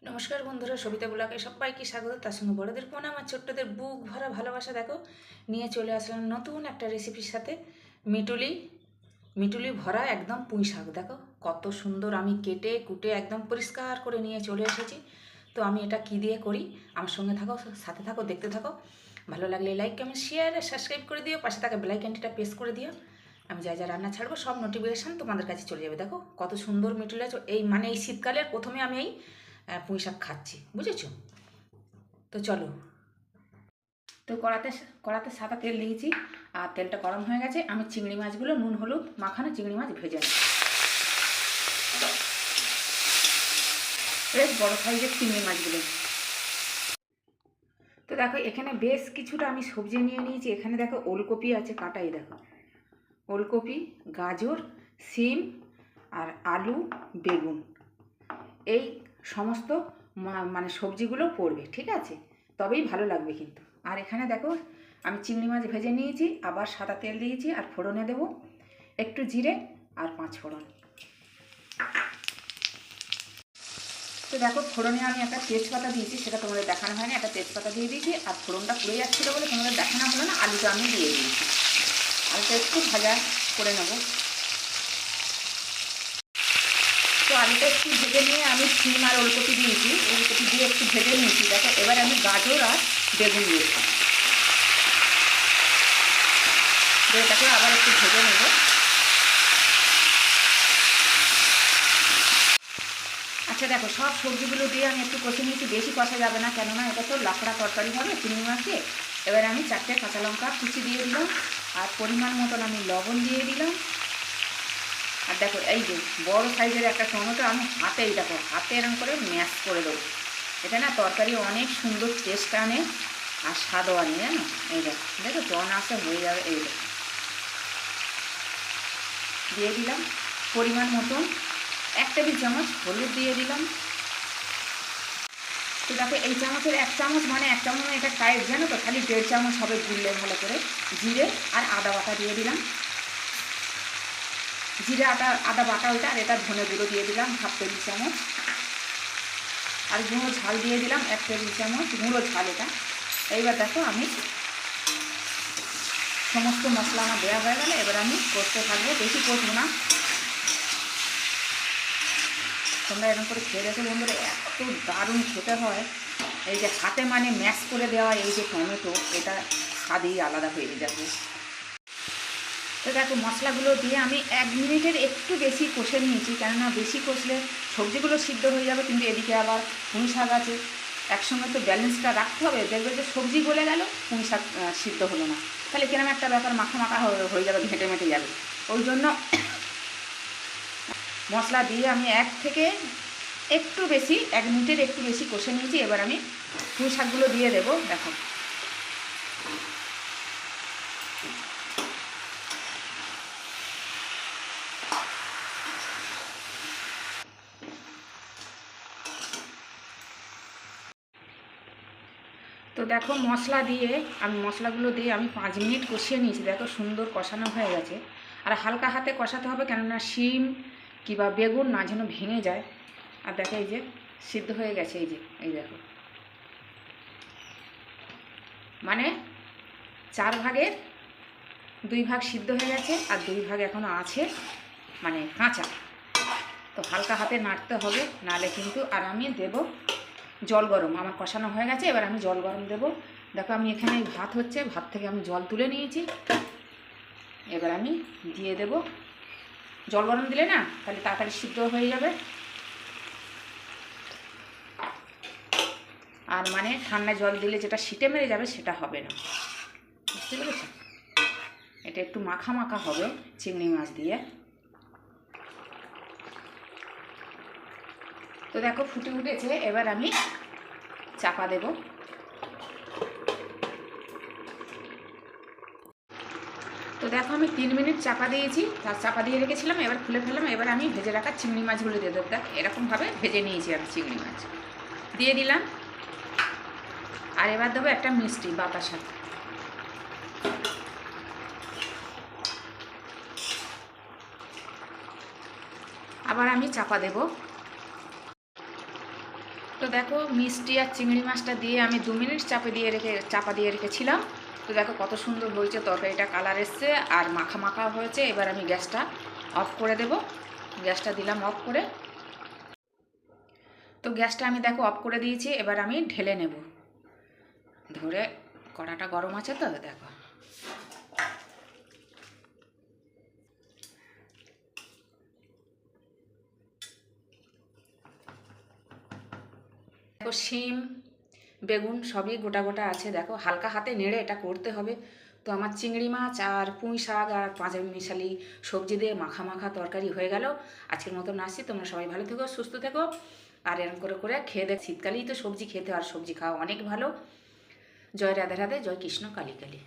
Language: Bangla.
নমস্কার বন্ধুরা, সবিতা ব্লগে সবাইকে স্বাগত। তার সঙ্গে বড়দের প্রণাম আর ছোট্টদের বুক ভরা ভালোবাসা। দেখো, নিয়ে চলে আসলাম নতুন একটা রেসিপির সাথে। মিটুলি মিটুলি ভরা একদম পুঁই শাক। দেখো কত সুন্দর, আমি কেটে কুটে একদম পরিষ্কার করে নিয়ে চলে এসেছি। তো আমি এটা কী দিয়ে করি, আমার সঙ্গে থাকো, সাথে থাকো, দেখতে থাকো। ভালো লাগলে লাইক কমেন্ট শেয়ার আর সাবস্ক্রাইব করে দিও, পাশে থাকা বেল আইকনটা প্রেস করে দিও। আমি যা যা রান্না ছাড়বো সব নোটিফিকেশান তোমাদের কাছে চলে যাবে। দেখো কত সুন্দর মিটুলি আছে। এই শীতকালের প্রথমে আমি এই পুঁই শাক খাচ্ছি, বুঝেছো? তো চলো। তো কড়াতে সাদা তেল দিয়েছি, আর তেলটা গরম হয়ে গেছে। আমি চিংড়ি মাছগুলো নুন হলুদ মাখানো চিংড়ি মাছ ভেজে নিই। বেশ বড় সাইজের চিংড়ি মাছগুলো। তো দেখো এখানে বেশ কিছুটা আমি সবজি নিয়ে নিয়েছি। এখানে দেখো ওলকপি আছে কাটাই, দেখো ওলকপি, গাজর, সিম আর আলু, বেগুন, এই সমস্ত মানে সবজিগুলো পড়বে, ঠিক আছে? তবেই ভালো লাগবে কিন্তু। আর এখানে দেখো আমি চিংড়ি মাছ ভেজে নিয়েছি, আবার সাদা তেল দিয়েছি, আর ফোড়নে দেবো একটু জিরে আর 5 ফোড়ন। তো দেখো ফোড়নে আমি একটা তেজপাতা দিয়েছি, সেটা তোমাদের দেখানো হয়নি। একটা তেজপাতা দিয়ে দিয়েছি, আর ফোড়নটা পুড়ে যাচ্ছিলো বলে তোমাদের দেখানো হলো না। আলুটা আমি দিয়ে দিয়েছি, আলুটা একটু ভাজা করে নেবো। তো আলুটা একটু ভেজে নিয়ে আমি সিম আর ওলকপি দিয়েছি, ওলকপি দিয়ে একটু ভেজে নিয়েছি। দেখো এবার আমি গাজর আর বেগুন দিয়েছি, এটাকে আবার একটু ভেজে নেব। আচ্ছা দেখো, সব সবজিগুলো দিয়ে আমি একটু কষে নিয়েছি, বেশি কষা যাবে না, কেননা এটা তো লাকড়া তরকারি হবে চিংড়ি মাছে। এবার আমি 4টে কাঁচা লঙ্কা কুচি দিয়ে দিলাম, আর পরিমাণ মতন আমি লবণ দিয়ে দিলাম। আর দেখো এই যে বড় সাইজের একটা টমেটো আমি হাতেই, দেখো হাতে এরকম করে ম্যাশ করে দেবো। এটা না তরকারি অনেক সুন্দর টেস্ট আনে আর স্বাদও আনে, জানো? এই দেখো দেখো টন আসে হয়ে যাবে। এই দেখো দিয়ে দিলাম পরিমাণ মতন 1 টেবিল চামচ হলুদ দিয়ে দিলাম। তো দেখো এই চামচের 1 চামচ মানে 1 চামচ এটা টাইট, জানো তো, খালি 1.5 চামচ হবে গুললে ভালো করে। জিরে আর আদা বাটা দিয়ে দিলাম, জিরে আদা বাটা ওইটা, আর এটা ধনে গুঁড়ো দিয়ে দিলাম 1/2 টেবিল চামচ। আর গুঁড়ো ঝাল দিয়ে দিলাম 1 টেবিল চামচ গুঁড়ো ঝাল এটা। এইবার দেখো আমি সমস্ত মশলা আমার দেওয়া হয়ে গেলে এবার আমি কষতে থাকবো, বেশি কষবো না। তোমরা এরকম করে খেয়ে দেখো বন্ধুরা, এত দারুণ খেতে হয়। এই যে হাতে মানে ম্যাশ করে দেওয়া এই যে টমেটো, এটা স্বাদেই আলাদা হয়ে যাবে। তো দেখো মশলাগুলো দিয়ে আমি 1 মিনিটের একটু বেশি কষে নিয়েছি, কেননা বেশি কষলে সবজিগুলো সিদ্ধ হয়ে যাবে, কিন্তু এদিকে আবার পুঁই শাক আছে, একসঙ্গে তো ব্যালেন্সটা রাখতে হবে। দেখবে যে সবজি গলে গেল, পুঁই শাক সিদ্ধ হলো না, তাহলে কিরম একটা ব্যাপার মাখা মাখা হয়ে যাবে, ঘেঁটে মেটে যাবে। ওই জন্য মশলা দিয়ে আমি এক মিনিটের একটু বেশি কষে নিয়েছি। এবার আমি পুঁই শাকগুলো দিয়ে দেবো। দেখো তো দেখো মশলাগুলো দিয়ে আমি 5 মিনিট কষিয়ে নিয়েছি। দেখো সুন্দর কষানো হয়ে গেছে। আর হালকা হাতে কষাতে হবে, কেননা শিম কিংবা বেগুন না যেন ভেঙে যায়। আর দেখো এই যে সিদ্ধ হয়ে গেছে, এই দেখো মানে 4 ভাগের 2 ভাগ সিদ্ধ হয়ে গেছে, আর 2 ভাগ এখনও আছে মানে কাঁচা। তো হালকা হাতে নাড়তে হবে, নাহলে কিন্তু। আর আমি দেব জল গরম, আমার কষানো হয়ে গেছে, এবার আমি জল গরম দেবো। দেখো আমি এখানে ভাত হচ্ছে, ভাত থেকে আমি জল তুলে নিয়েছি। এবার আমি দিয়ে দেব। জল গরম দিলে না তাহলে তাড়াতাড়ি সিদ্ধ হয়ে যাবে, আর মানে ঠান্ডা জল দিলে যেটা সিটে মেরে যাবে সেটা হবে না, বুঝতে পেরেছ? এটা একটু মাখা মাখা হবে চিংড়ি মাছ দিয়ে। তো দেখো ফুটে উঠেছে, এবার আমি চাপা দেব। তো দেখো আমি 3 মিনিট চাপা দিয়েছি, তার চাপা দিয়ে রেখেছিলাম, এবার খুলে ফেললাম। এবার আমি ভেজে রাখা চিংড়ি মাছগুলো দিয়ে দেবো। দেখ এরকমভাবে ভেজে নিয়েছি আমি চিংড়ি মাছ দিয়ে দিলাম। আর এবার দেবো একটা মিষ্টি বাতাসা। আবার আমি চাপা দেব। তো দেখো মিষ্টি আর চিংড়ি মাছটা দিয়ে আমি 2 মিনিট চাপা দিয়ে রেখেছিলাম। তো দেখো কত সুন্দর হয়েছে, তরকারিটা কালার এসছে আর মাখা মাখা হয়েছে। এবার আমি গ্যাসটা অফ করে দেব। গ্যাসটা দিলাম অফ করে। তো গ্যাসটা আমি দেখো অফ করে দিয়েছি। এবার আমি ঢেলে নেব। ধরে কড়াটা গরম আছে তো দেখো। দেখো শিম বেগুন সবই গোটা গোটা আছে। দেখো হালকা হাতে নেড়ে এটা করতে হবে। তো আমার চিংড়ি মাছ আর পুঁই শাক আর পাঁচ মিশালি সবজি দিয়ে মাখা মাখা তরকারি হয়ে গেল। আজকের মতো আসছি। তোমরা সবাই ভালো থেকো, সুস্থ থেকো। আর এরকম করে করে খেয়ে দেখ। শীতকালেই তো সবজি খেতে, আর সবজি খাওয়া অনেক ভালো। জয় রাধে রাধে, জয় কৃষ্ণ কালী কালী।